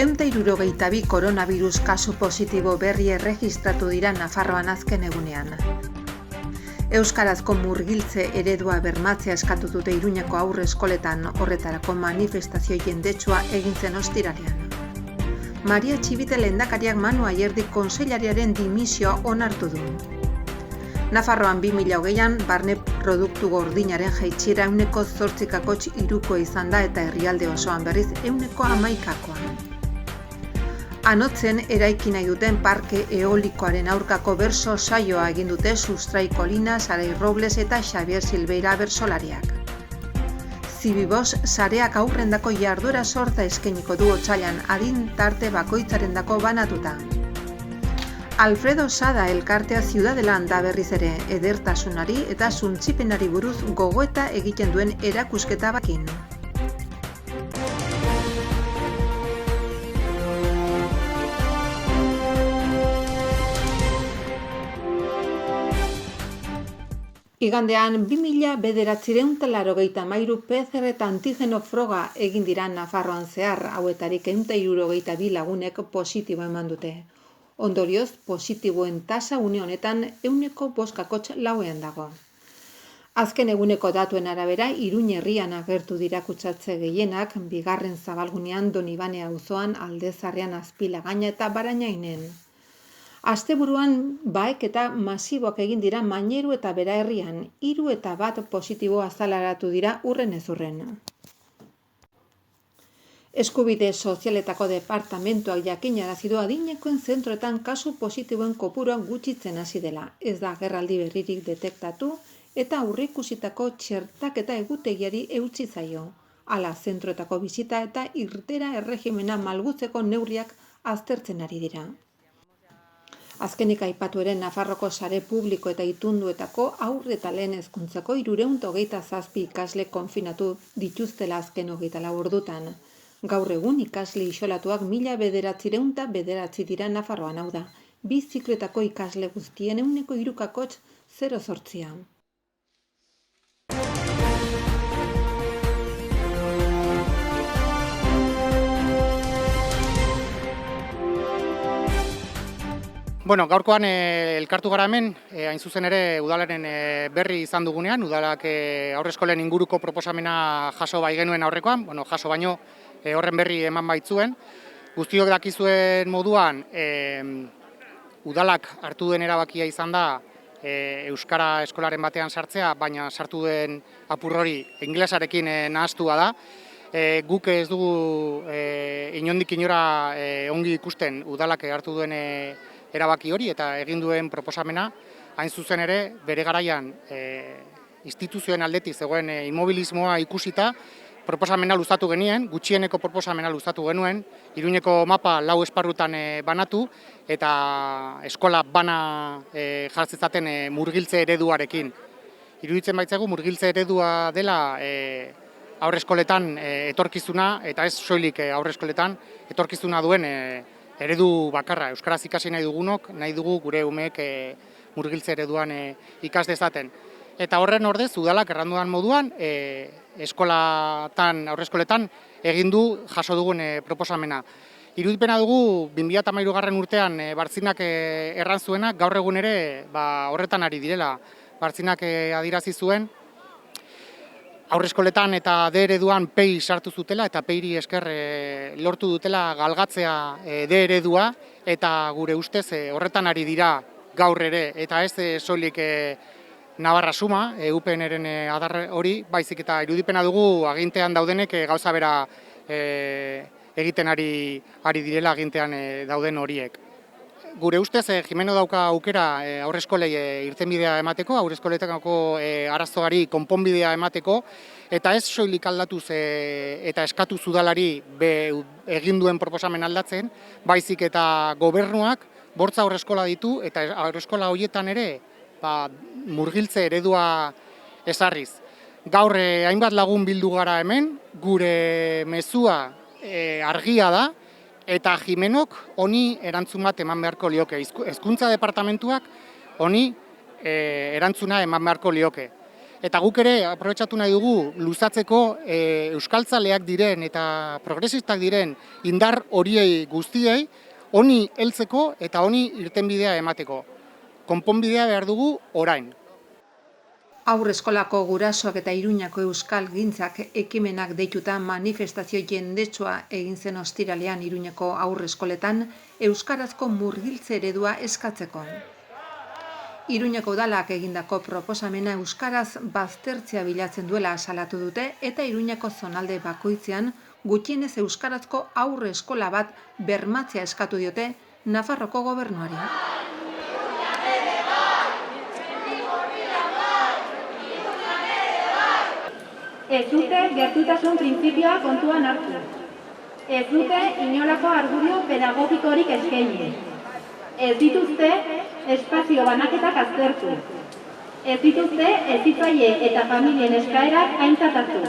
162 koronavirus kasu positibo berri erregistratu dira Nafarroan azken egunean. Euskarazko murgiltze eredua bermatzea eskatu dute Iruñeko haurreskoletan, horretarako manifestazio jendetsua egin zen ostiralean. Maria Txibite lehendakariak Manu Ayerdi kontseilariaren dimisioa onartu du. Nafarroan 2020an barne produktu gordinaren jaitsiera 8,3 izan da eta herrialde osoan berriz 11,1. Anotzen eraiki nahi duten parke eolikoaren aurkako berso saioa egin dute Sustrai Kolina, Sarai Robles eta Xavier Silveira bersolariak. Zibibos sareak aurrendako jarduera sorta eskainiko du otsailean adin tarte bakoitzarendako banatuta. Alfredo Sada elkartea Ciudadelan da berriz ere, edertasunari eta suntsipenari buruz gogoeta egiten duen erakusketa bakin. Igandean 2.983 PCR eta antigeno froga egin dira Nafarroan zehar, hauetarik 162 lagunek positibo eman dute. Ondorioz, positiboen tasa une honetan 5,4 dago. Azken eguneko datuen arabera, Iruñ herrian agertu dira kutsatze gehienak, bigarren zabalgunean Donibane auzoan, Aldezarrean, Azpilagaina eta Barainainen. Asteburuan baek eta masiboak egin dira Maineru eta Bera herrian, 3 eta 1 positibo azaleratu dira urren ez urren. Eskubide sozialetako departamentuak jakinarazi du adinekoen zentroetan kasu positiboen kopurua gutxitzen hasi dela. Ez da agerraldi berririk detektatu eta aurreikusitako txertaketa egutegiari eutsi zaio. Hala, zentroetako bisita eta irtera erregimena malgutzeko neurriak aztertzen ari dira. Azkenik aipatu ere Nafarroko sare publiko eta itunduetako haur eta lehen hezkuntzako 327 ikasle konfinatu dituztela azken 24 ordutan. Gaur egun ikasle isolatuak 1.909 dira Nafarroan, hau da, 2 zikloetako ikasle guztien 3,08. Gaurkoan elkartu gara hemen, hain zuzen ere udalaren berri izan dugunean, udalak haurreskolen inguruko proposamena jaso bai genuen aurrekoan, jaso baino horren berri eman baitzuen. Guztiok dakizuen moduan, udalak hartu duen erabakia izan da euskara eskolaren batean sartzea, baina sartu duen apur hori ingelesarekin nahastua da. Guk ez dugu inondik inora ongi ikusten udalak hartu duen erabaki hori eta egin duen proposamena, hain zuzen ere bere garaian instituzioen aldetik zegoen immobilismoa ikusita, proposamena luzatu genien, gutxieneko proposamena luzatu genuen, Iruñeko mapa 4 esparrutan banatu eta eskola bana jartzezaten murgiltze ereduarekin. Iruditzen baitzaigu murgiltze eredua dela haurreskoletan etorkizuna eta ez soilik haurreskoletan etorkizuna duen eredu bakarra. Euskaraz ikasi nahi dugunok, nahi dugu gure umeek murgiltze ereduan ikas dezaten. Eta horren ordez, udalak erranduan moduan, haurreskoletan egin du jaso dugun proposamena. Irudipena dugu, 2013 urtean Bartzinak erran zuena, gaur egun ere horretan ari direla. Bartzinak adierazi zuen, haurreskoletan eta D ereduan PEI sartu zutela eta PEI-ri esker lortu dutela galgatzea D eredua eta gure ustez horretan ari dira gaur ere eta ez soilik Navarra suma, UPN-eren adar hori, baizik eta irudipena dugu agintean daudenek gauza bera egiten ari direla agintean dauden horiek. Gure ustez, Jimeno dauka aukera haurreskolei irtenbidea emateko, haurreskoletako arazoari konponbidea emateko, eta ez soilik aldatuz eta eskatu udalari egin duen proposamen aldatzen, baizik eta gobernuak bortza haurreskola ditu eta haurreskola horietan ere murgiltze eredua ezarriz. Gaur hainbat lagun bildu gara hemen, gure mezua argia da, eta Jimenok honi erantzun bat eman beharko lioke. Hezkuntza departamentuak honi erantzuna eman beharko lioke. Eta guk ere aprobetxatu nahi dugu luzatzeko euskaltzaleak diren eta progresistak diren indar horiei guztiei honi heltzeko eta honi irtenbidea emateko. Konponbidea behar dugu orain. Haurreskolako gurasoak eta Iruñako euskal gintzak ekimenak deituta manifestazio jendetsua egin zen ostiralean Iruñako haurreskoletan euskarazko murgiltze eredua eskatzeko. Iruñako udalak egindako proposamena euskaraz baztertzea bilatzen duela salatu dute eta Iruñako zonalde bakoitzean gutxienez euskarazko haurreskola bat bermatzea eskatu diote Nafarroko gobernuari. Ez dute gertutasun printzipioa kontuan hartu. Ez dute inolako argudio pedagogikorik eskaini. Ez dituzte espazio banaketak aztertu. Ez dituzte hezitzaile eta familien eskaerak aintzat hartu.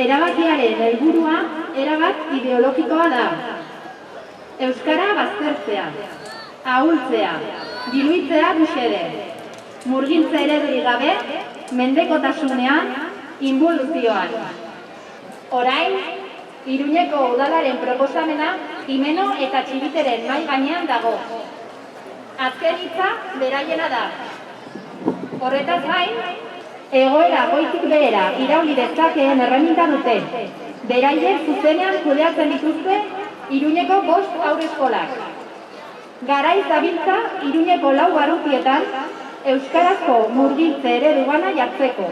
Erabakiaren helburua erabat ideologikoa da. Euskara baztertzea, ahultzea, diluitzea du xede. Murgiltze eredurik gabe, mendekotasunean, involuzioan. Orain, Iruñeko udalaren proposamena Jimeno eta Txibiteren mahai gainean dago. Azken hitza beraiena da. Horretaz gain, egoera goitik behera irauli dezakeen erreminta dute. Beraiek zuzenean kudeatzen dituzte Iruñeko 5 haurreskolak. Garaiz dabiltza Iruñeko 4 barrutietan euskarazko murgiltze eredu bana jartzeko.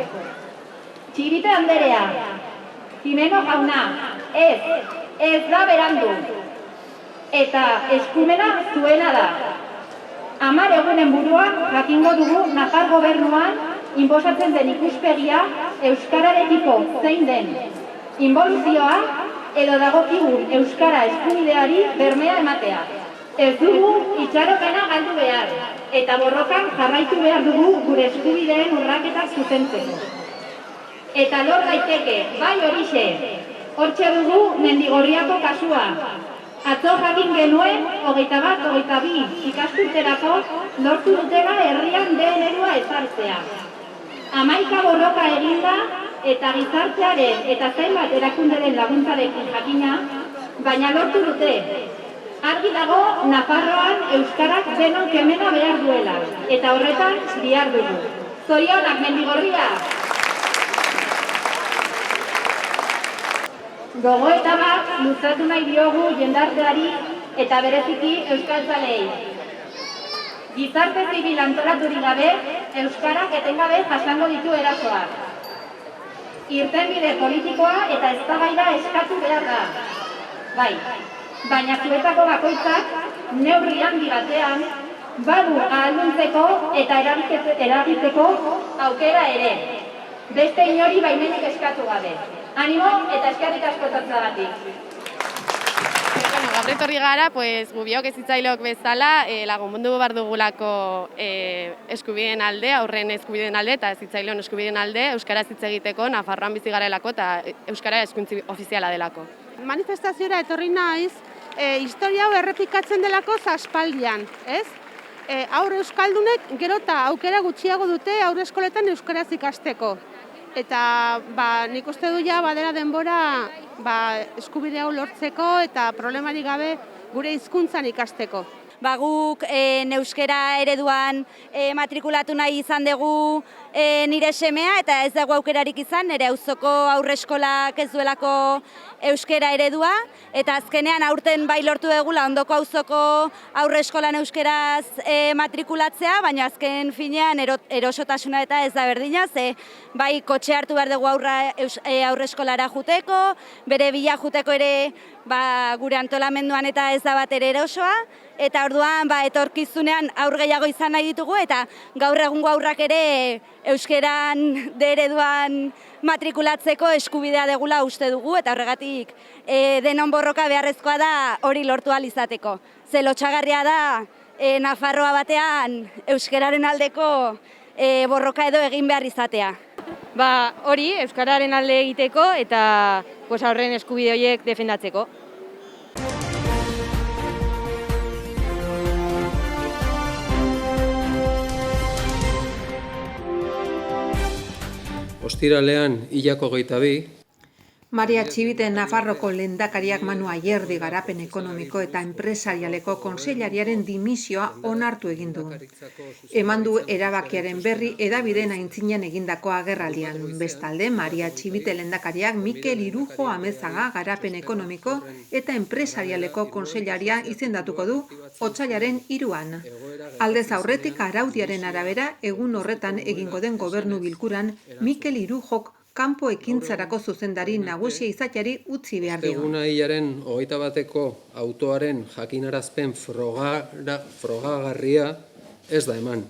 Txibite anderea, Jimeno jauna, ez da berandu. Eta eskumena zuena da. 10 egunen buruan jakingo dugu Nafar gobernuan inposatzen den ikuspegia euskararekiko zein den. Involuzioa edo dagokigun euskara eskubideari bermea ematea. Ez dugu itxaropena galdu behar, eta borrokan jarraitu behar dugu gure eskubideen urraketak zuzentzeko. Eta lor daiteke, bai horixe, hortxe dugu Mendigorriako kasua. Atzo jakin genuen 21-22 ikasturterako lortu dutela herrian DNR-a ezartzea. 11 borroka eginda eta gizartearen eta zenbat erakunderen laguntzarekin jakina, baina lortu dute. Argi dago Nafarroan euskarak denon kemena behar duela, eta horretan bihar dugu. Zorionak Mendigorria! Gogoeta bat luzatu nahi diogu jendarteari eta bereziki euskaltzaleei. Gizarte zibil antolaturik gabe, euskarak etengabe jasango ditu erasoak. Irtenbide politikoa eta eztabaida eskatu behar da. Bai, baina zuetako bakoitzak neurri handi batean badu ahalduntzeko eta eragitzeko aukera ere. Beste inori baimenik eskatu gabe. Animo eta eskerrik asko etortzeagatik. Gaur etorri gara, gubiok hezitzaileok bezala, lagundu behar dugulako eskubideen alde, aurren eskubideen alde eta hezitzaileon eskubideen alde, euskaraz hitz egiteko, Nafarroan bizi garelako eta euskara hizkuntza ofiziala delako. Manifestaziora etorri naiz, historia hau errepikatzen delako aspaldian, ez? Haur euskaldunek gero eta aukera gutxiago dute haurreskoletan euskaraz ikasteko. Eta nik uste du ja badera denbora eskubide hau lortzeko eta problemarik gabe gure hizkuntzan ikasteko. Guk euskara ereduan matrikulatu nahi izan dugu nire semea eta ez dago aukerarik izan, nire auzoko haurreskolak ez duelako euskara eredua eta azkenean aurten bai lortu dugula ondoko auzoko haurreskolan euskaraz matrikulatzea, baina azken finean erosotasuna eta ez da berdina, ze bai kotxe hartu behar dugu haurreskolara juteko, bere bila juteko ere gure antolamenduan eta ez da bat ere erosoa, eta orduan etorkizunean aur gehiago izan nahi ditugu eta gaur egungo aurrak ere euskeran ereduan matrikulatzeko eskubidea degula uste dugu eta horregatik denon borroka beharrezkoa da hori lortu ahal izateko. Ze lotsagarria da Nafarroa batean euskararen aldeko borroka edo egin behar izatea. Hori euskararen alde egiteko eta horren eskubide horiek defendatzeko. ostiralean hilako 22, Maria Txibite Nafarroko lehendakariak Manu Ayerdi garapen ekonomiko eta enpresarialeko kontseilariaren dimisioa onartu egin du. Eman du erabakiaren berri hedabideen aintzinen egindako agerraldian. Bestalde, Maria Txibite lehendakariak Mikel Irujo Amezaga garapen ekonomiko eta enpresarialeko kontseilaria izendatuko du otsailaren 3an. Aldez aurretik araudiaren arabera egun horretan egingo den gobernu bilkuran Mikel Irujok kanpo ekintzarako zuzendari nagusia izateari utzi behar dio. Eguna hilaren 21eko autoaren jakinarazpen frogagarria ez da eman.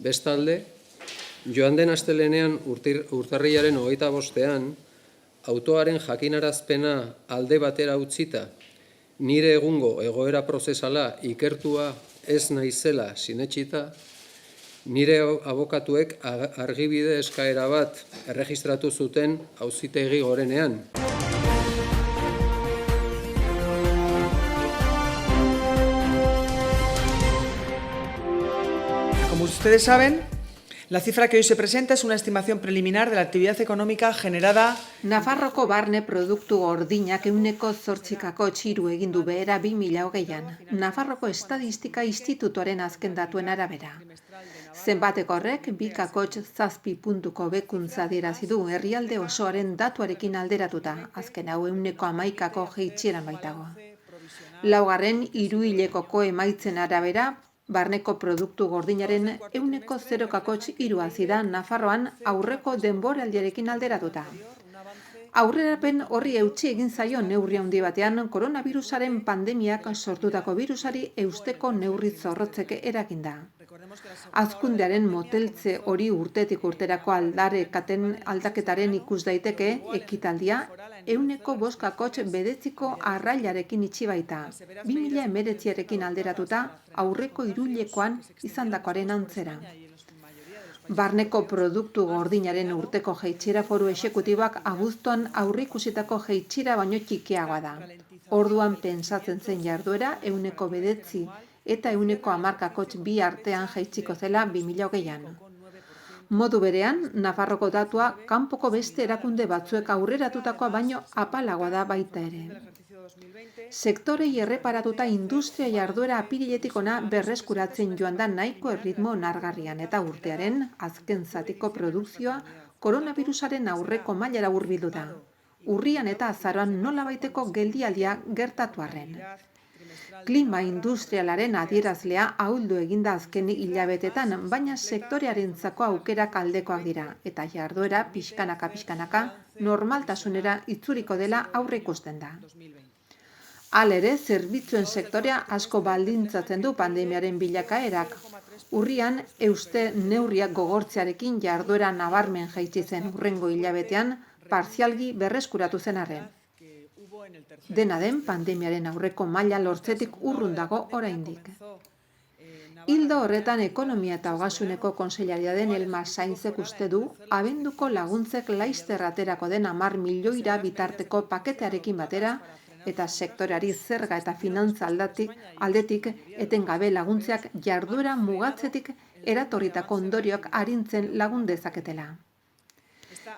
Bestalde, joan den astelenean urtarrilaren 25ean, autoaren jakinarazpena alde batera utzita, nire egungo egoera prozesala ikertua ez naizela sinetsita, nire abokatuek argibide eskaera bat erregistratu zuten auzitegi gorenean. Como ustedes saben, la cifra que hoy se presenta es una estimación preliminar de la actividad económica generada. Nafarroko barne produktu gordinak 8,8 egin du behera 2020an. Nafarroko Estadistika Institutoaren azken datuen arabera. Zenbateko horrek 2,7 puntuko bekuntza adierazi du herrialde osoaren datuarekin alderatuta, azken hau 11,11ko jaitsieran baitago. Laugarren hiruhilekoko emaitzen arabera, barneko produktu gordinaren 0,3 hazi da Nafarroan aurreko denboraldiarekin alderatuta. Aurrerapen horri eutsi egin zaio neurri handi batean koronavirusaren pandemiak sortutako virusari eusteko neurri zorrotzeke eraginda. Hazkundearen moteltze hori urtetik urterako aldaketaren ikus daiteke ekitaldia 5,9 arrailarekin itxi baita, 2019arekin alderatuta aurreko hiruhilekoan izandakoaren antzera. Barneko produktu gordinaren urteko jaitsiera foru exekutiboak abuztuan aurreikusitako jaitsiera baino txikiagoa da. Orduan pentsatzen zen jarduera 9% eta 10,2 artean jaitsiko zela 2020an. Modu berean, Nafarroko datua kanpoko beste erakunde batzuek aurreratutakoa baino apalagoa da baita ere. Sektorei erreparatuta industria jarduera apiriletik ona berreskuratzen joan da nahiko erritmo onargarrian eta urtearen azken zatiko produkzioa koronavirusaren aurreko mailara hurbildu da. Urrian eta azaroan nolabaiteko geldialdia gertatu arren. Klima industrialaren adierazlea ahuldu eginda azken hilabetetan, baina sektorearentzako aukerak aldekoak dira eta jarduera pixkanaka normaltasunera itzuriko dela aurreikusten da. Halere, zerbitzuen sektorea asko baldintzatzen du pandemiaren bilakaerak. Urrian, euste neurriak gogortzearekin jarduera nabarmen jaitsi zen hurrengo hilabetean, partzialgi berreskuratu zen arren. Dena den, pandemiaren aurreko maila lortzetik urrun dago oraindik. Ildo horretan ekonomia eta ogasuneko kontseilaria den Elma Sainzek uste du, abenduko laguntzek laizter aterako den 10 milioira bitarteko paketearekin batera, eta sektoreari zerga eta finantza aldetik etengabe laguntzeak jarduera mugatzetik eratorritako ondorioak arintzen lagun dezaketela.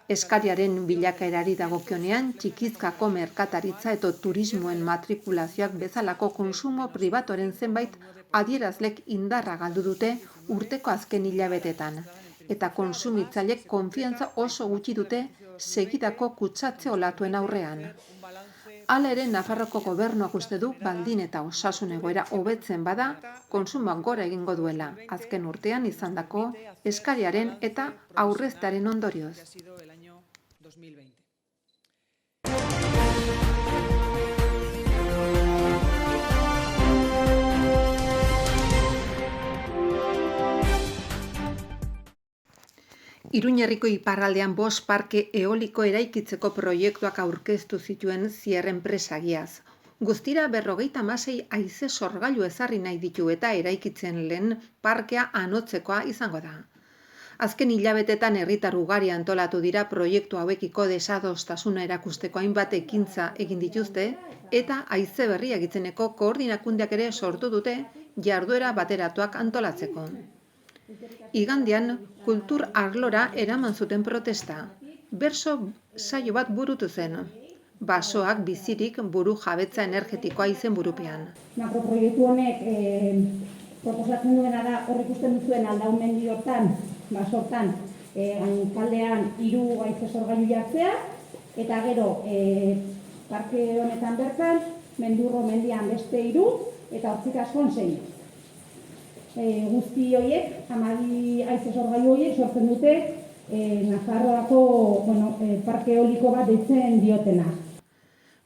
Eskariaren bilakaerari dagokionean, txikizkako merkataritza eta turismoen matrikulazioak bezalako konsumo pribatoren zenbait adierazlek indarra galdu dute urteko azken hilabetetan, eta konsumitzailek konfiantza oso gutxi dute segidako kutsatze olatuen aurrean. Hala ere, Nafarroko gobernuak uste du baldin eta osasun egoera hobetzen bada, kontsumoak gora egingo duela, azken urtean izandako eskariaren eta aurreztearen ondorioz. Iruñerriko iparraldean 5 parke eoliko eraikitzeko proiektuak aurkeztu zituen Zier enpresagiaz. Guztira 56 haize sorgailu ezarri nahi ditu eta eraikitzen lehen parkea anotzekoa izango da. Azken hilabetetan herritar ugari antolatu dira proiektu hauekiko desadostasuna erakusteko hainbat ekintza egin dituzte eta haize berriak itzeneko koordinakundeak ere sortu dute jarduera bateratuak antolatzeko. Igandean, kultur arlora eraman zuten protesta. Berso saio bat burutu zen. Basoak bizirik buru jabetza energetikoa izen burupean. Makroproiektu honek proposatzen duena da, hor ikusten duzuen aldaumendi hortan, basortan, kaldean 3 haize sorgailu jartzea, eta gero parke honetan bertan, Mendurro mendian beste 3, eta Hortzikaskon 6. Guzti horiek, 12 haize sorgailu horiek sortzen dute Nafarroako parke eoliko bat deitzen diotena.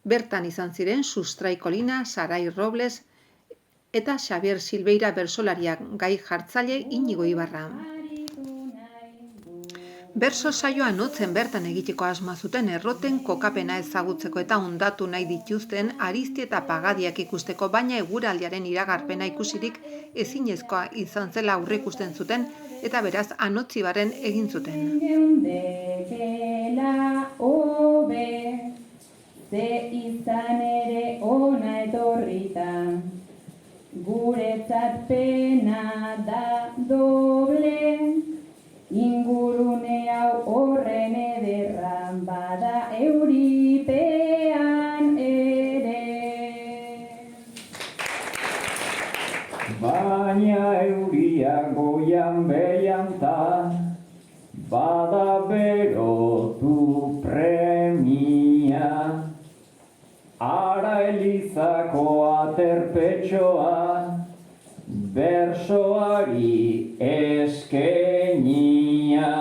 Bertan izan ziren Sustrai Kolina, Sarai Robles eta Xabier Silveira bersolariak, gai jartzaile Inigo Ibarra. Berso saioa notzen bertan egiteko asmoa zuten erroten kokapena ezagutzeko eta hondatu nahi dituzten Arizti eta Pagadiak ikusteko, baina eguraldiaren iragarpena ikusirik ezinezkoa izan zela aurreikusten zuten eta beraz Anotzibarren egin zuten. Ze izan ere ona etorrita, guretzat pena da doble, ingurune hau horren ederran bada euripean ere. Baina euria goian behianta, bada berotu premia. Ara elizako aterpetxoa, bersoari eskenia.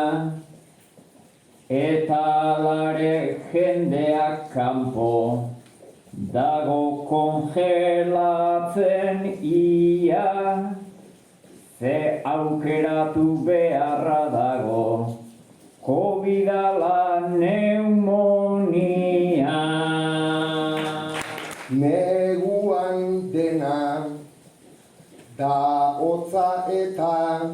Eta alare jendeak kanpo, dago kongelatzen ia. Ze aukeratu beharra dago, COVID-ala neumonia. Neguan dena da hotza eta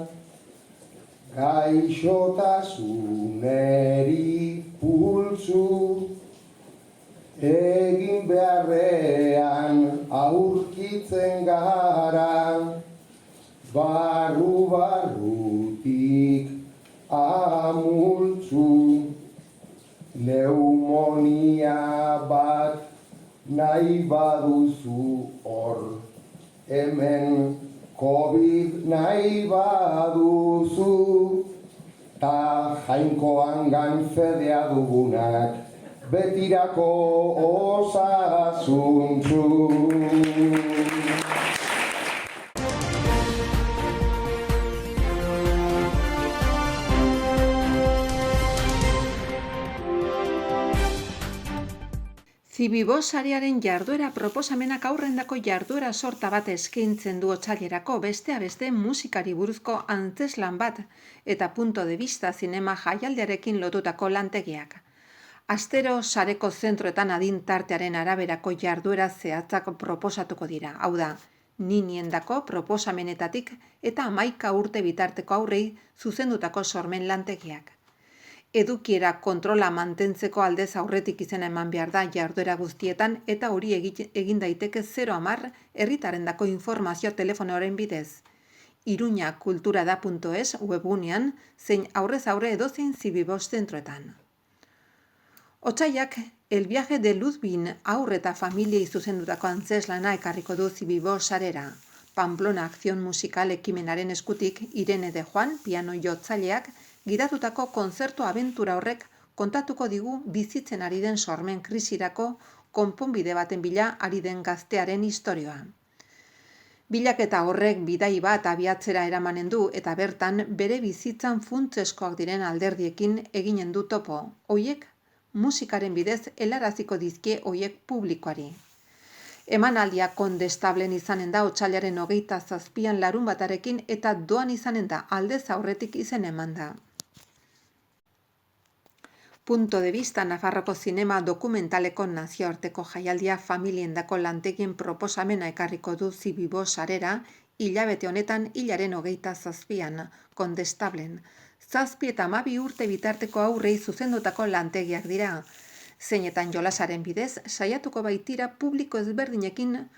gaixotasuneri pultsu, egin beharrean aurkitzen gara, barru-barrutik amultzu. Neumonia bat nahi baduzu hor, hemen COVID nahi baduzu, ta jainkoan ganfedea dugunak, betirako osasuntzu. Zibibo sarearen jarduera proposamenak aurrendako jarduera sorta bat eskaintzen du otsailerako, besteak beste musikari buruzko antzeslan bat eta punto de vista zinema jaialdiarekin lotutako lantegiak. Astero sareko zentroetan adin tartearen araberako jarduera zehatzak proposatuko dira. Hau da, niniendako proposamenetatik eta 11 urte bitarteko aurrei zuzendutako sormen lantegiak. Edukiera kontrola mantentzeko aldez aurretik izena eman behar da jarduera guztietan eta hori egin daiteke 010 herritarrendako informazio telefonoaren bidez. iruñakulturada.es webgunean zein aurrez aurre edozein Zibibo zentroetan. Otsaiak El viaje de Ludwig haur eta familiei zuzendutako antzeslana ekarriko du Zibibo sarera. Pamplona akzion musikal ekimenaren eskutik Irene de Juan piano jotzaileak gidatutako kontzertu abentura horrek kontatuko digu bizitzen ari den sormen krisirako konponbide baten bila ari den gaztearen istorioa. Bilaketa horrek bidai bat abiatzera eramanen du eta bertan bere bizitzan funtseskoak diren alderdiekin eginen du topo. Hoiek musikaren bidez helaraziko dizkie hoiek publikoari. Emanaldia Kondestablen izanen da otsailaren 27 larunbatarekin eta doan izanen da aldez aurretik izen eman da. Punto de vista Nafarroko zinema dokumentaleko nazioarteko jaialdia familiendako lantegien proposamena ekarriko du Zibibo sarera hilabete honetan hilaren 27an Kondestablen. 7 eta 12 urte bitarteko aurrei zuzendutako lantegiak dira. Zeinetan jolasaren bidez, saiatuko baitira publiko ezberdinekin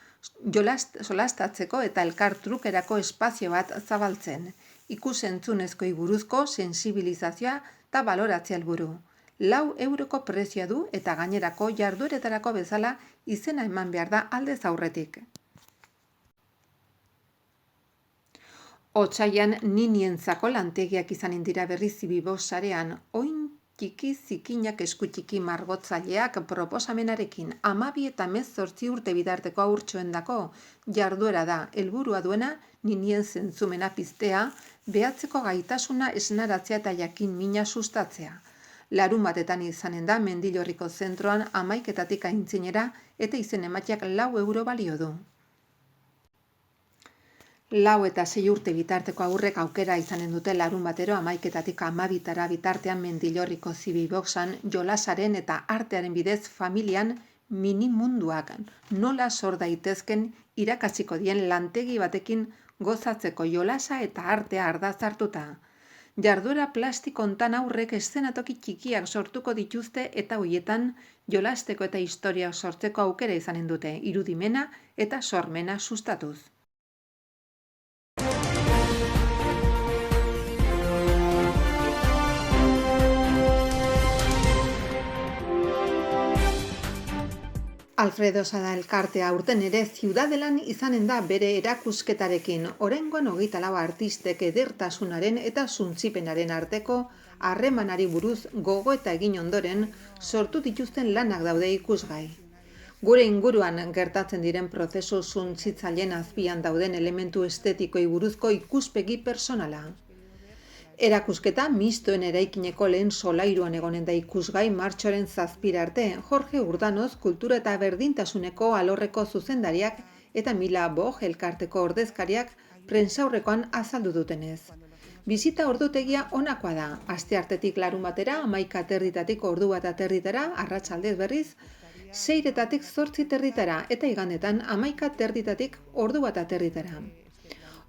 solastatzeko eta elkar trukerako espazio bat zabaltzen. Ikus-entzunezkoei buruzko sensibilizazioa eta baloratzea helburu. 4 euroko prezioa du eta gainerako jardueretarako bezala izena eman behar da aldez aurretik. Otsailean ninientzako lantegiak izanen dira berriz Zibibos sarean, oin txiki zikinak esku txiki margotzaileak proposamenarekin 12 eta 18 urte bitarteko haurtxoendako jarduera da, helburua duena ninien zentzumena piztea, behatzeko gaitasuna esnaratzea eta jakin mina sustatzea. Larunbatetan izanen da Mendillorriko zentroan 11etatik aintzinera eta izen emateak 4 euro balio du. 4 eta 6 urte bitarteko aurrek aukera izanen dute larunbatero 11etatik 12 bitartean Mendillorriko Zibiboxan jolasaren eta artearen bidez familian minimunduak nola sor daitezken irakatsiko dien lantegi batekin gozatzeko jolasa eta artea ardatz hartuta. Jarduera plastikontan aurrek eszenatoki txikiak sortuko dituzte eta hoietan jolasteko eta historia sortzeko aukera izanen dute, irudimena eta sormena sustatuz. Alfredo Sada elkartea aurten ere Ziudadelan izanen da bere erakusketarekin, oraingoan 24 artistek edertasunaren eta suntzipenaren arteko harremanari buruz gogoeta egin ondoren sortu dituzten lanak daude ikusgai. Gure inguruan gertatzen diren prozesu suntsitzaileen azpian dauden elementu estetikoei buruzko ikuspegi pertsonala. Erakusketa mistoen eraikineko lehen solairuan egonen da ikusgai martxoaren 7 arte, Jorge Urdanoz kultura eta berdintasuneko alorreko zuzendariak eta Mila Boj elkarteko ordezkariak prentsaurrekoan azaldu dutenez. Bizita ordutegia honakoa da, asteartetik larunbatera 11:30 ordu 1:30 arratsaldez berriz, 6:00 8:30 eta igandetan 11:30 ordu 1:30.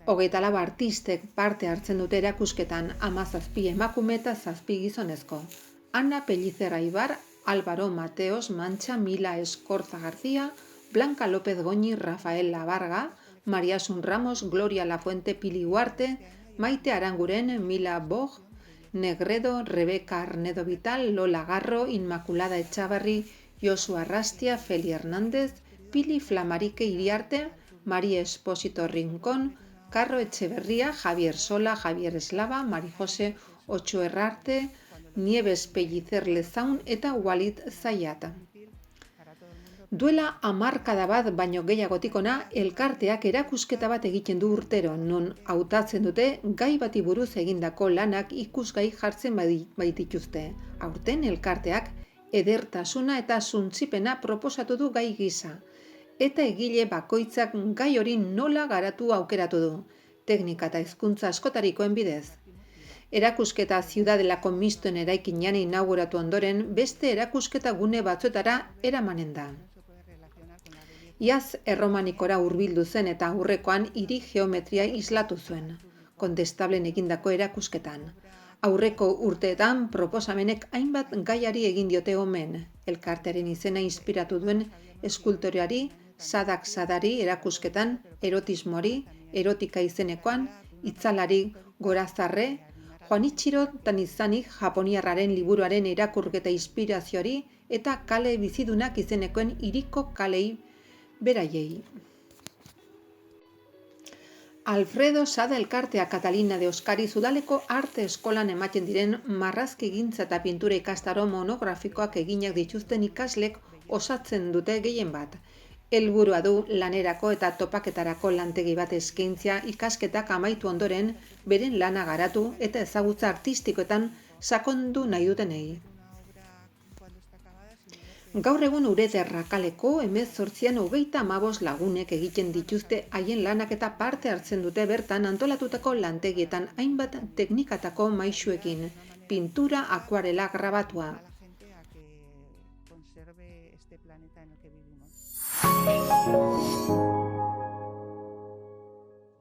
24 artistek parte hartzen dute erakusketan 17 emakume eta 7 gizonezko. Ana Pellicer Aibar, Álvaro Mateos Mancha, Mila Escorza García, Blanca López Goñi, Rafael Labarga, Mariasun Ramos, Gloria Lafuente, Pili Huarte, Maite Aranguren, Mila Boj, Negredo, Rebeca Arnedo Vital, Lola Garro, Inmaculada Echavarri, Josu Arrastia, Feli Hernández, Pili Flamarique Iriarte, María Espósito Rincón, Carro Etxeberria, Javier Sola, Javier Eslava, Mari Jose Ocho Errarte, Nieves Pellicer Lezaun eta Walid Zayat. Duela 10 hamarkada bat baino gehiagotik hona elkarteak erakusketa bat egiten du urtero, non hautatzen dute gai bati buruz egindako lanak ikusgai jartzen baitituzte. Aurten elkarteak edertasuna eta suntzipena proposatu du gai gisa. Eta egile bakoitzak gai hori nola garatu aukeratu du, teknika eta hizkuntza askotarikoen bidez. Erakusketa Ziudadelako mistoen eraikinean inauguratu ondoren beste erakusketa gune batzuetara eramanen da. Iaz erromanikora hurbildu zen eta aurrekoan hiri geometria islatu zuen, Kondestablen egindako erakusketan. Aurreko urteetan proposamenek hainbat gaiari egin diote omen, elkartearen izena inspiratu duen eskultoreari, Sadak Sadari erakusketan, erotismoari, erotika izenekoan, itzalari Gorazarre, Juanichiro Tanizanik japoniarraren liburuaren irakurketa inspirazioari eta kale bizidunak izenekoen hiriko kalei beraiei. Alfredo Sada elkartea Catalina de Oskari Udaleko arte eskolan ematen diren marrazkigintza eta pintura ikastaro monografikoak eginak dituzten ikaslek osatzen dute gehien bat. Helburua du lanerako eta topaketarako lantegi bat eskaintzea ikasketak amaitu ondoren beren lana garatu eta ezagutza artistikoetan sakondu nahi dutenei. Gaur egun Urederra kaleko 18:35 lagunek egiten dituzte haien lanak eta parte hartzen dute bertan antolatutako lantegietan hainbat teknikatako maisuekin, pintura, akuarela, grabatua. Conserve este planeta en el que vivimos.